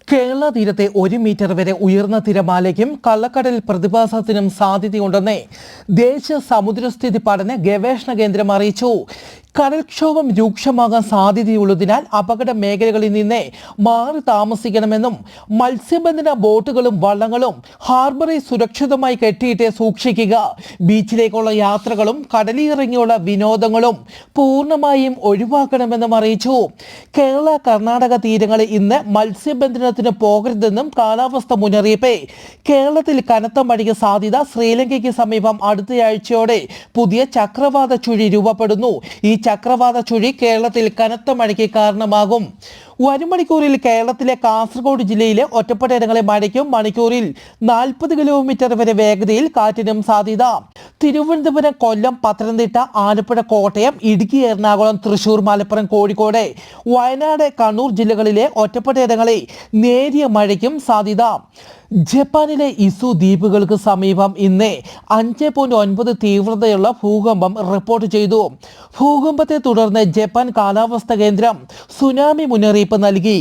കേരള തീരത്തെ 1 മീറ്റർ വരെ ഉയർന്ന തിരമാലയ്ക്കും കള്ളക്കടൽ പ്രതിഭാസത്തിനും സാധ്യതയുണ്ടെന്ന് ദേശീയ സമുദ്രസ്ഥിതി പഠന ഗവേഷണ കേന്ദ്രം അറിയിച്ചു. കടൽക്ഷോഭം രൂക്ഷമാകാൻ സാധ്യതയുള്ളതിനാൽ അപകട മേഖലകളിൽ നിന്ന് മാറി താമസിക്കണമെന്നും മത്സ്യബന്ധന ബോട്ടുകളും വള്ളങ്ങളും ഹാർബറിൽ സുരക്ഷിതമായി കെട്ടിയിട്ട് സൂക്ഷിക്കുക. ബീച്ചിലേക്കുള്ള യാത്രകളും കടലിറങ്ങിയുള്ള വിനോദങ്ങളും പൂർണ്ണമായും ഒഴിവാക്കണമെന്നും അറിയിച്ചു. കേരള കർണാടക തീരങ്ങളിൽ ഇന്ന് മത്സ്യബന്ധനത്തിന് പോകരുതെന്നും കാലാവസ്ഥ മുന്നറിയിപ്പ്. കേരളത്തിൽ കനത്ത മഴയ്ക്ക് സാധ്യത. ശ്രീലങ്കയ്ക്ക് സമീപം അടുത്തയാഴ്ചയോടെ പുതിയ ചക്രവാത ചുഴി രൂപപ്പെടുന്നു. ഈ ചക്രവാത ചുഴി കേരളത്തിൽ കനത്ത മഴയ്ക്ക് കാരണമാകും. വരും മണിക്കൂറിൽ കേരളത്തിലെ കാസർഗോഡ് ജില്ലയിലെ ഒറ്റപ്പെട്ടയിടങ്ങളിൽ മഴയ്ക്കും മണിക്കൂറിൽ 40 കിലോമീറ്റർ വരെ വേഗതയിൽ കാറ്റിനും സാധ്യത. തിരുവനന്തപുരം, കൊല്ലം, പത്തനംതിട്ട, ആലപ്പുഴ, കോട്ടയം, ഇടുക്കി, എറണാകുളം, തൃശൂർ, മലപ്പുറം, കോഴിക്കോട്, വയനാട്, കണ്ണൂർ ജില്ലകളിലെ ഒറ്റപ്പെട്ടയിടങ്ങളിൽ നേരിയ മഴയ്ക്കും സാധ്യത. ജപ്പാനിലെ ഇസു ദ്വീപുകൾക്ക് സമീപം ഇന്ന് 5.9 തീവ്രതയുള്ള ഭൂകമ്പം റിപ്പോർട്ട് ചെയ്തു. ഭൂകമ്പത്തെ തുടർന്ന് ജപ്പാൻ കാലാവസ്ഥാ കേന്ദ്രം സുനാമി മുന്നറിയിപ്പ് നൽകി.